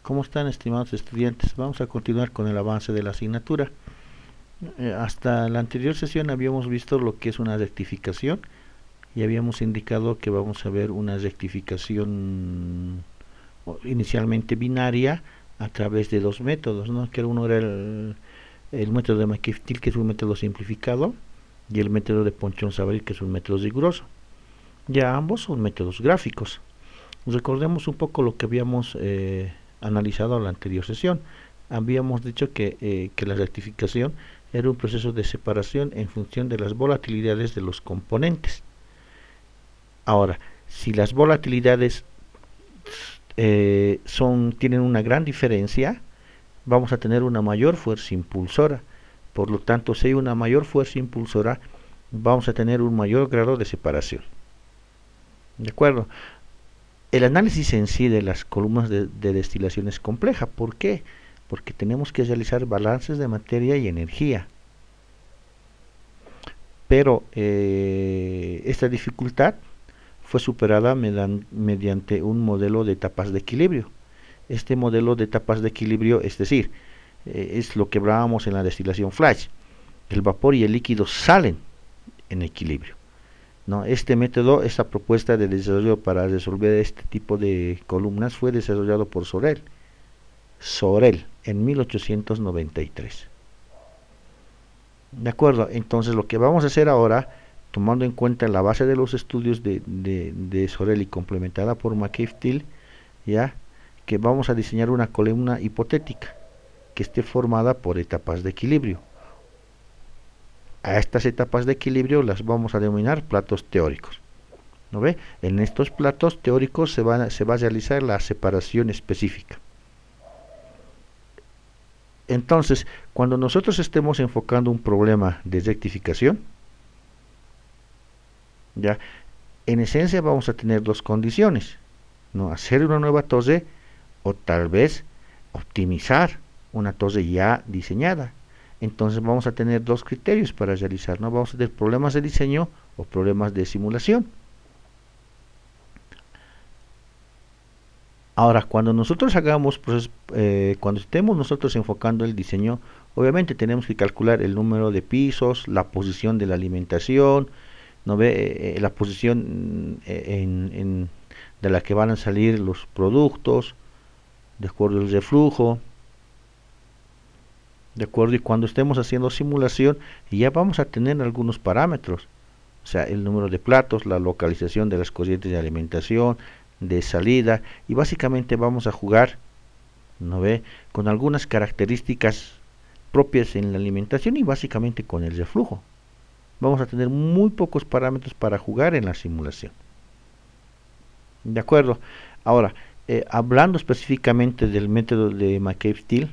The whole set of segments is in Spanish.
¿Cómo están, estimados estudiantes? Vamos a continuar con el avance de la asignatura. Hasta la anterior sesión habíamos visto lo que es una rectificación y habíamos indicado que vamos a ver una rectificación inicialmente binaria a través de dos métodos, ¿no? Que uno era el método de McKeith-Thiele, que es un método simplificado, y el método de Ponchon-Savary, que es un método riguroso. Ya ambos son métodos gráficos. Recordemos un poco lo que habíamos analizado en la anterior sesión. Habíamos dicho que la rectificación era un proceso de separación en función de las volatilidades de los componentes. Ahora, si las volatilidades tienen una gran diferencia, vamos a tener una mayor fuerza impulsora. Por lo tanto, si hay una mayor fuerza impulsora, vamos a tener un mayor grado de separación. ¿De acuerdo? El análisis en sí de las columnas de destilación es compleja. ¿Por qué? Porque tenemos que realizar balances de materia y energía. Pero esta dificultad fue superada mediante un modelo de etapas de equilibrio. Este modelo de etapas de equilibrio, es decir, es lo que hablábamos en la destilación flash. El vapor y el líquido salen en equilibrio, ¿no? Este método, esta propuesta de desarrollo para resolver este tipo de columnas fue desarrollado por Sorel en 1893. De acuerdo, entonces lo que vamos a hacer ahora, tomando en cuenta la base de los estudios de Sorel y complementada por McKeith-Thiele, ya que vamos a diseñar una columna hipotética que esté formada por etapas de equilibrio. A estas etapas de equilibrio las vamos a denominar platos teóricos. ¿No ve? En estos platos teóricos se va a realizar la separación específica. Entonces, cuando nosotros estemos enfocando un problema de rectificación, ya, en esencia vamos a tener dos condiciones, ¿no? Hacer una nueva torre o tal vez optimizar una torre ya diseñada. Entonces vamos a tener dos criterios para realizar, ¿no? Vamos a tener problemas de diseño o problemas de simulación. Ahora, cuando nosotros hagamos, cuando estemos nosotros enfocando el diseño, obviamente tenemos que calcular el número de pisos, la posición de la alimentación, ¿no ve? La posición de la que van a salir los productos, de acuerdo al reflujo. De acuerdo, y cuando estemos haciendo simulación ya vamos a tener algunos parámetros, o sea, el número de platos, la localización de las corrientes de alimentación, de salida, y básicamente vamos a jugar, ¿no ve?, con algunas características propias en la alimentación y básicamente con el reflujo. Vamos a tener muy pocos parámetros para jugar en la simulación. De acuerdo. Ahora, hablando específicamente del método de McKeith-Thiele,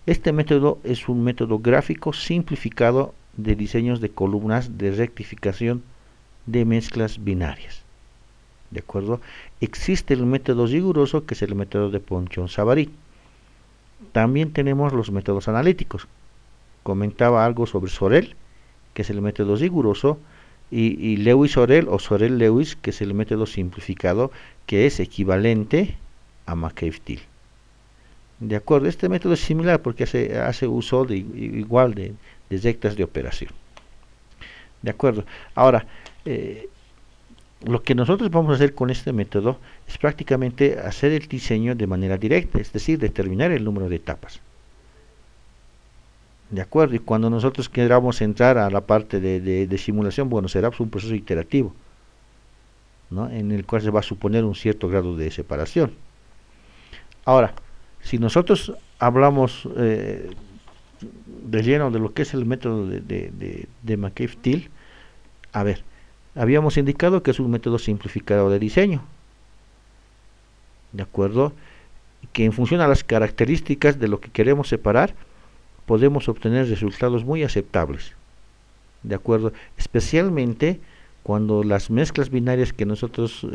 este método es un método gráfico simplificado de diseños de columnas de rectificación de mezclas binarias. ¿De acuerdo? Existe el método riguroso, que es el método de Ponchon-Savary. También tenemos los métodos analíticos. Comentaba algo sobre Sorel, que es el método riguroso, y Lewis-Sorel o Sorel-Lewis, que es el método simplificado, que es equivalente a McKeith-Thiele. De acuerdo, este método es similar porque hace uso de rectas de operación. De acuerdo. Ahora, lo que nosotros vamos a hacer con este método es prácticamente hacer el diseño de manera directa, es decir, determinar el número de etapas. De acuerdo, y cuando nosotros queramos entrar a la parte de simulación, bueno, será un proceso iterativo, ¿no?, en el cual se va a suponer un cierto grado de separación. Ahora, si nosotros hablamos de lleno de lo que es el método de McKeith-Thiele, a ver, habíamos indicado que es un método simplificado de diseño, ¿de acuerdo?, que en función a las características de lo que queremos separar, podemos obtener resultados muy aceptables, ¿de acuerdo?, especialmente cuando las mezclas binarias que nosotros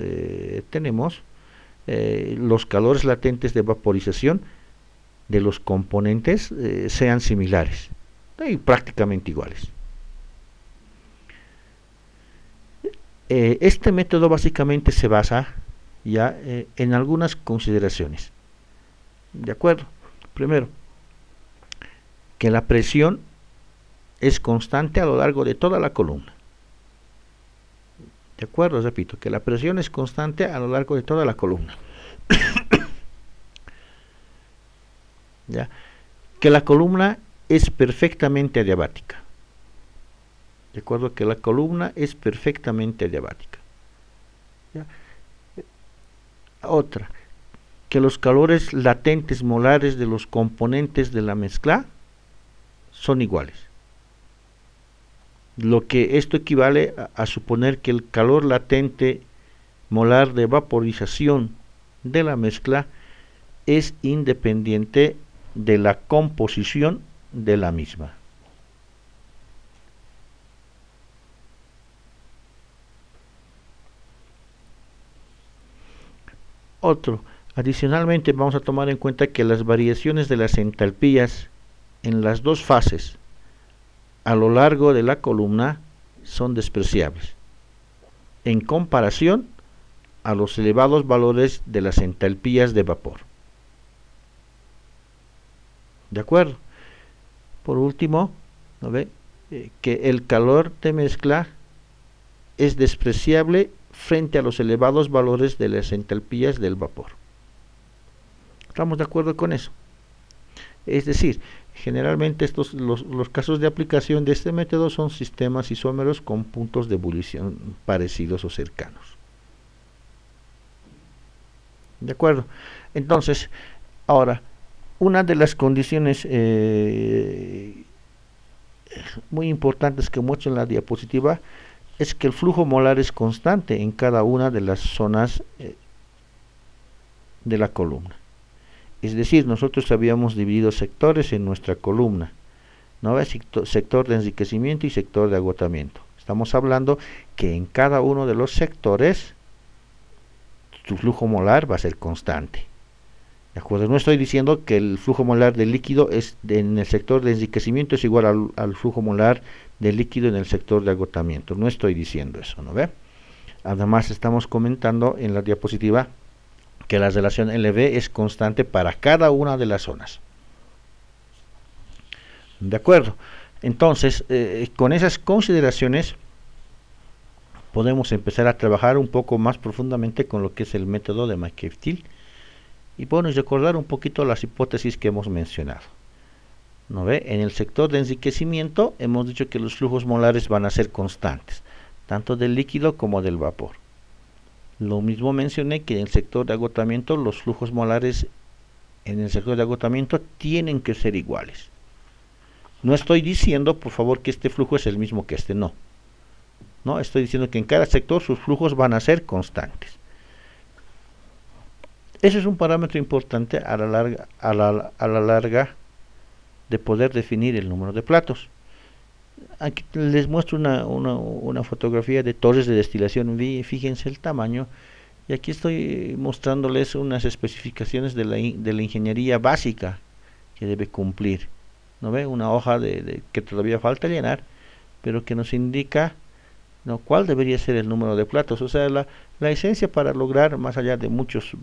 tenemos, los calores latentes de vaporización de los componentes sean similares y prácticamente iguales. Este método básicamente se basa ya en algunas consideraciones. ¿De acuerdo? Primero, que la presión es constante a lo largo de toda la columna. ¿De acuerdo? Repito, que la presión es constante a lo largo de toda la columna. ¿Ya? Que la columna es perfectamente adiabática. ¿De acuerdo? Que la columna es perfectamente adiabática. ¿Ya? Otra, que los calores latentes molares de los componentes de la mezcla son iguales. Lo que esto equivale a suponer que el calor latente molar de vaporización de la mezcla es independiente de la composición de la misma. Otro, adicionalmente vamos a tomar en cuenta que las variaciones de las entalpías en las dos fases a lo largo de la columna son despreciables en comparación a los elevados valores de las entalpías de vapor. ¿De acuerdo? Por último, ¿no ve? Que el calor de mezcla es despreciable frente a los elevados valores de las entalpías del vapor. ¿Estamos de acuerdo con eso? Es decir, generalmente los casos de aplicación de este método son sistemas isómeros con puntos de ebullición parecidos o cercanos. ¿De acuerdo? Entonces, ahora, una de las condiciones muy importantes que muestro en la diapositiva es que el flujo molar es constante en cada una de las zonas de la columna. Es decir, nosotros habíamos dividido sectores en nuestra columna, ¿no? Sector de enriquecimiento y sector de agotamiento. Estamos hablando que en cada uno de los sectores tu flujo molar va a ser constante. ¿De acuerdo? No estoy diciendo que el flujo molar del líquido en el sector de enriquecimiento es igual al flujo molar del líquido en el sector de agotamiento. No estoy diciendo eso, ¿no ve? Además estamos comentando en la diapositiva que la relación LV es constante para cada una de las zonas. ¿De acuerdo? Entonces, con esas consideraciones podemos empezar a trabajar un poco más profundamente con lo que es el método de McKeith-Thiele y podemos recordar un poquito las hipótesis que hemos mencionado. ¿No ve? En el sector de enriquecimiento hemos dicho que los flujos molares van a ser constantes, tanto del líquido como del vapor. Lo mismo mencioné que en el sector de agotamiento los flujos molares en el sector de agotamiento tienen que ser iguales. No estoy diciendo, por favor, que este flujo es el mismo que este, no. No, estoy diciendo que en cada sector sus flujos van a ser constantes. Ese es un parámetro importante a la larga de poder definir el número de platos. Aquí les muestro una fotografía de torres de destilación. Fíjense el tamaño. Y aquí estoy mostrándoles unas especificaciones de la ingeniería básica que debe cumplir. ¿No ve? Una hoja que todavía falta llenar, pero que nos indica, ¿no?, cuál debería ser el número de platos. O sea, la esencia para lograr, más allá de muchas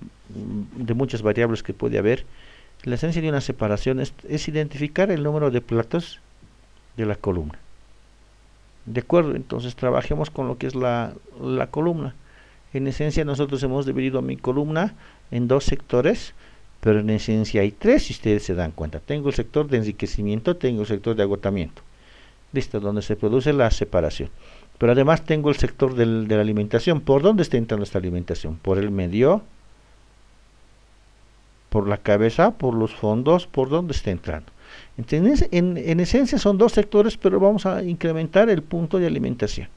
variables que puede haber, la esencia de una separación es identificar el número de platos de la columna. De acuerdo, entonces trabajemos con lo que es la columna. En esencia nosotros hemos dividido mi columna en dos sectores, pero en esencia hay tres, si ustedes se dan cuenta. Tengo el sector de enriquecimiento, tengo el sector de agotamiento. Listo, donde se produce la separación. Pero además tengo el sector de la alimentación. ¿Por dónde está entrando esta alimentación? ¿Por el medio? ¿Por la cabeza? ¿Por los fondos? ¿Por dónde está entrando? Entonces, en esencia son dos sectores, pero vamos a incrementar el punto de alimentación,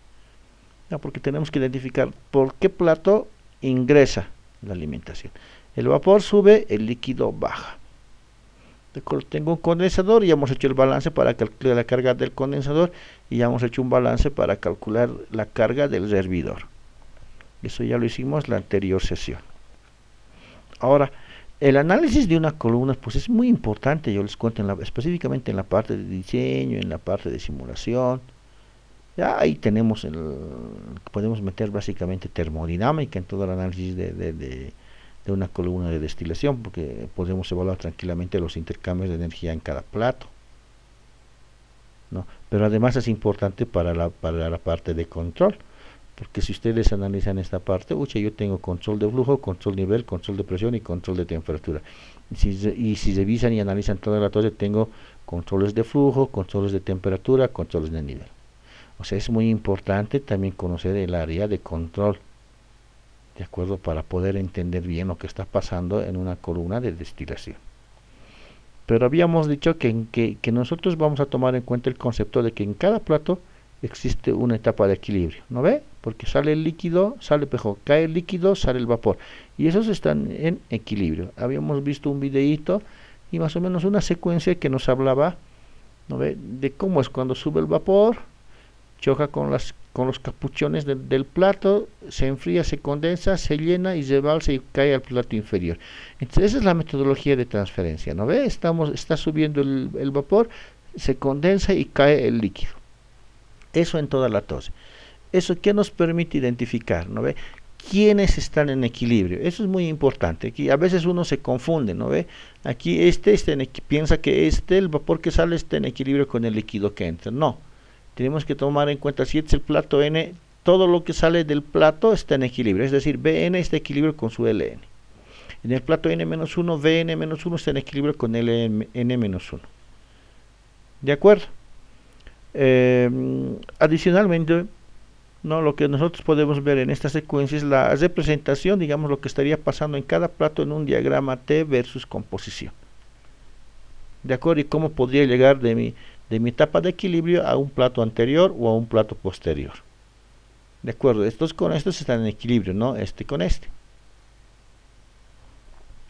¿no? Porque tenemos que identificar por qué plato ingresa la alimentación. El vapor sube, el líquido baja. Tengo un condensador y ya hemos hecho el balance para calcular la carga del condensador y ya hemos hecho un balance para calcular la carga del hervidor. Eso ya lo hicimos la anterior sesión. Ahora, el análisis de una columna pues es muy importante. Yo les cuento específicamente en la parte de diseño, en la parte de simulación. Ya ahí tenemos podemos meter básicamente termodinámica en todo el análisis de una columna de destilación, porque podemos evaluar tranquilamente los intercambios de energía en cada plato, ¿no? Pero además es importante para la parte de control, porque si ustedes analizan esta parte, yo tengo control de flujo, control de nivel, control de presión y control de temperatura. Y si revisan y analizan toda la tose, tengo controles de flujo, controles de temperatura, controles de nivel. O sea, es muy importante también conocer el área de control, ¿de acuerdo? Para poder entender bien lo que está pasando en una columna de destilación. Pero habíamos dicho que nosotros vamos a tomar en cuenta el concepto de que en cada plato existe una etapa de equilibrio, ¿no ve? Porque sale el líquido, cae el líquido, sale el vapor, y esos están en equilibrio. Habíamos visto un videíto y más o menos una secuencia que nos hablaba, ¿no ve?, de cómo es cuando sube el vapor, choca con los capuchones del plato, se enfría, se condensa, se llena y se balsa y cae al plato inferior. Entonces esa es la metodología de transferencia, ¿no ve? Está subiendo el vapor, se condensa y cae el líquido. Eso en toda la tose. ¿Eso qué nos permite identificar? ¿No ve? ¿Quiénes están en equilibrio? Eso es muy importante. Aquí a veces uno se confunde, ¿no ve? Aquí piensa que el vapor que sale está en equilibrio con el líquido que entra. No. Tenemos que tomar en cuenta, si es el plato N, todo lo que sale del plato está en equilibrio. Es decir, Bn está en equilibrio con su Ln. En el plato N-1, Vn-1 está en equilibrio con Ln-1. ¿De acuerdo? Adicionalmente, ¿no?, lo que nosotros podemos ver en esta secuencia es la representación, digamos, lo que estaría pasando en cada plato en un diagrama T versus composición. ¿De acuerdo? Y cómo podría llegar de mi etapa de equilibrio a un plato anterior o a un plato posterior. ¿De acuerdo? Estos con estos están en equilibrio, ¿no? Este con este.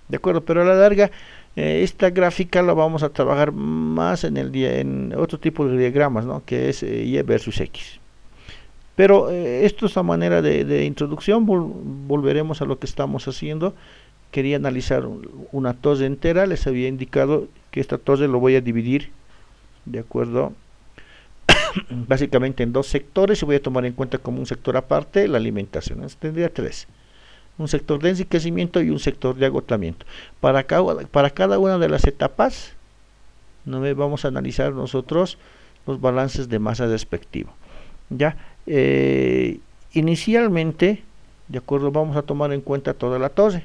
¿De acuerdo? Pero a la larga, esta gráfica la vamos a trabajar más en otro tipo de diagramas, ¿no?, que es Y versus X. Pero esto es a manera de introducción. Volveremos a lo que estamos haciendo. Quería analizar una tose entera. Les había indicado que esta tose lo voy a dividir, ¿de acuerdo?, básicamente en dos sectores, y voy a tomar en cuenta como un sector aparte la alimentación. Entonces tendría tres: un sector de enriquecimiento y un sector de agotamiento. Para cada una de las etapas, ¿no ve?, vamos a analizar nosotros los balances de masa respectivos. Ya, inicialmente, ¿de acuerdo?, vamos a tomar en cuenta toda la tose.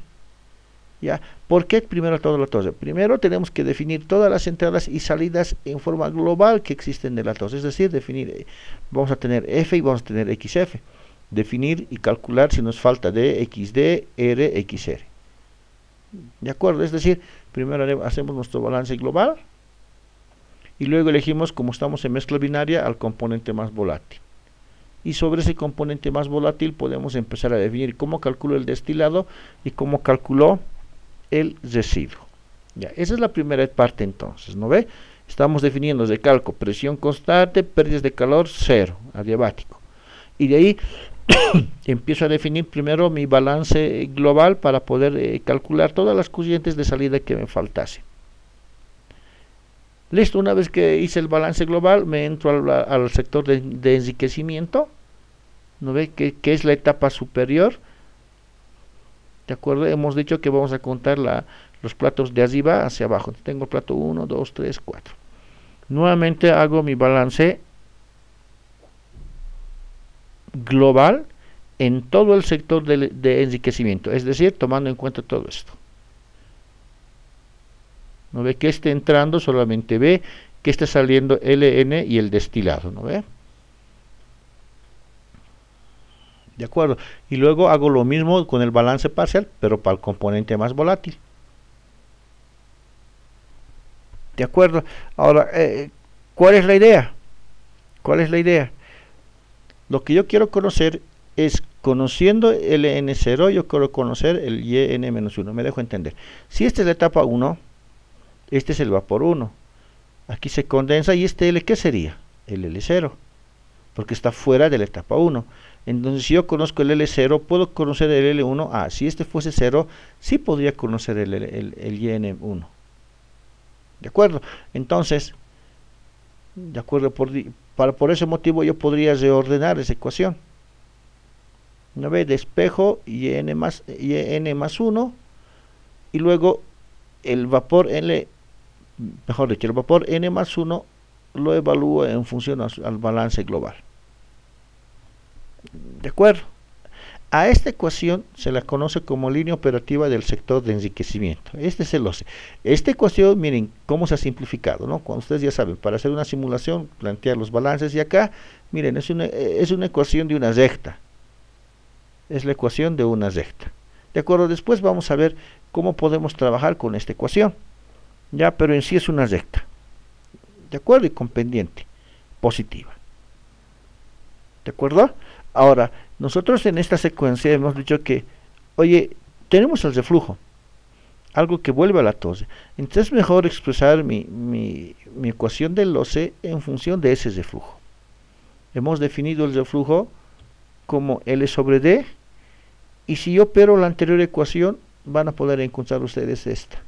¿Ya? ¿Por qué primero toda la tose? Primero tenemos que definir todas las entradas y salidas en forma global que existen de la tose. Es decir, definir, vamos a tener F y vamos a tener XF. Definir y calcular si nos falta D, XD, R, XR. ¿De acuerdo? Es decir, primero hacemos nuestro balance global y luego elegimos, como estamos en mezcla binaria, al componente más volátil. Y sobre ese componente más volátil podemos empezar a definir cómo calculo el destilado y cómo calculó el residuo. Ya, esa es la primera parte entonces, ¿no ve? Estamos definiendo de calco presión constante, pérdidas de calor, 0, adiabático. Y de ahí empiezo a definir primero mi balance global para poder calcular todas las corrientes de salida que me faltasen. Listo, una vez que hice el balance global, me entro al sector de enriquecimiento, ¿no ve? Que es la etapa superior. ¿De acuerdo? Hemos dicho que vamos a contar los platos de arriba hacia abajo. Tengo el plato 1, 2, 3, 4. Nuevamente hago mi balance global en todo el sector de enriquecimiento, es decir, tomando en cuenta todo esto. ¿No ve? Que esté entrando solamente ve que está saliendo Ln y el destilado, ¿no ve? ¿De acuerdo? Y luego hago lo mismo con el balance parcial, pero para el componente más volátil. ¿De acuerdo? Ahora, ¿cuál es la idea? ¿Cuál es la idea? Lo que yo quiero conocer es, conociendo el N0, yo quiero conocer el YN-1. Me dejo entender. Si esta es la etapa 1, este es el vapor 1. Aquí se condensa, y este L, ¿qué sería? El L0, porque está fuera de la etapa 1. Entonces, si yo conozco el L0, puedo conocer el L1. Ah, si este fuese 0, sí podría conocer el YN1. ¿De acuerdo? Entonces, de acuerdo, por ese motivo yo podría reordenar esa ecuación. ¿No ve? Despejo yn más 1 y luego el vapor N, mejor dicho, el vapor N más 1 lo evalúo en función al balance global. ¿De acuerdo? A esta ecuación se la conoce como línea operativa del sector de enriquecimiento. Este es el OCE. Esta ecuación, miren cómo se ha simplificado, ¿no? Cuando ustedes ya saben, para hacer una simulación, plantear los balances, y acá, miren, es una ecuación de una recta. Es la ecuación de una recta. ¿De acuerdo? Después vamos a ver cómo podemos trabajar con esta ecuación. Ya, pero en sí es una recta. ¿De acuerdo? Y con pendiente positiva. ¿De acuerdo? Ahora, nosotros en esta secuencia hemos dicho que, oye, tenemos el reflujo, algo que vuelve a la tos. Entonces es mejor expresar mi ecuación del OCE en función de ese reflujo. Hemos definido el reflujo como L sobre D, y si yo opero la anterior ecuación, van a poder encontrar ustedes esta.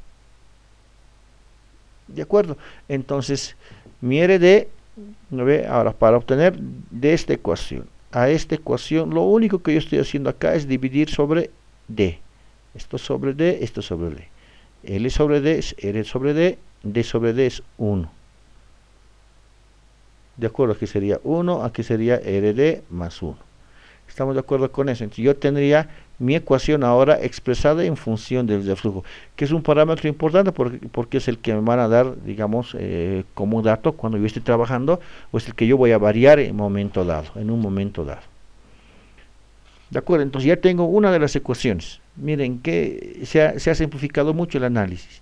¿De acuerdo? Entonces, mi RD, ¿no ve? Ahora, para obtener de esta ecuación a esta ecuación, lo único que yo estoy haciendo acá es dividir sobre D. Esto sobre D, esto sobre D. L sobre D es R sobre D sobre D es 1. De acuerdo, aquí sería 1, aquí sería RD más 1. ¿Estamos de acuerdo con eso? Entonces yo tendría mi ecuación ahora expresada en función del reflujo, que es un parámetro importante porque es el que me van a dar, digamos, como dato cuando yo esté trabajando, o es el que yo voy a variar en un momento dado. ¿De acuerdo? Entonces ya tengo una de las ecuaciones. Miren que se ha simplificado mucho el análisis.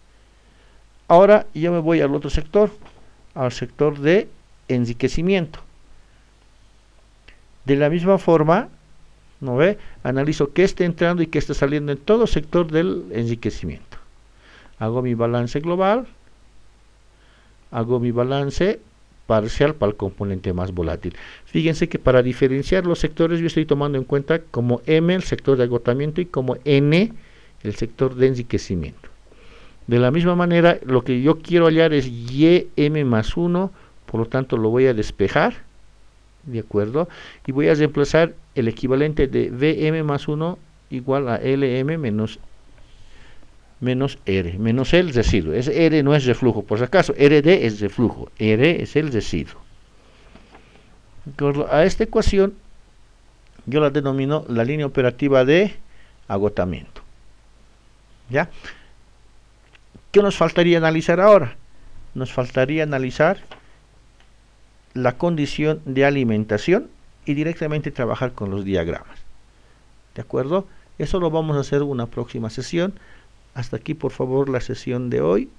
Ahora yo me voy al otro sector, al sector de enriquecimiento. De la misma forma, ¿no ve? Analizo qué está entrando y qué está saliendo en todo sector del enriquecimiento. Hago mi balance global, hago mi balance parcial para el componente más volátil. Fíjense que para diferenciar los sectores yo estoy tomando en cuenta como M el sector de agotamiento y como N el sector de enriquecimiento. De la misma manera, lo que yo quiero hallar es YM más 1, por lo tanto lo voy a despejar, ¿de acuerdo? Y voy a reemplazar el equivalente de VM más 1 igual a LM menos R, menos el residuo. R no es reflujo, por si acaso, RD es reflujo, R es el residuo. ¿De acuerdo? A esta ecuación yo la denomino la línea operativa de agotamiento. ¿Ya? ¿Qué nos faltaría analizar ahora? Nos faltaría analizar la condición de alimentación y directamente trabajar con los diagramas. ¿De acuerdo? Eso lo vamos a hacer en una próxima sesión. Hasta aquí, por favor, la sesión de hoy.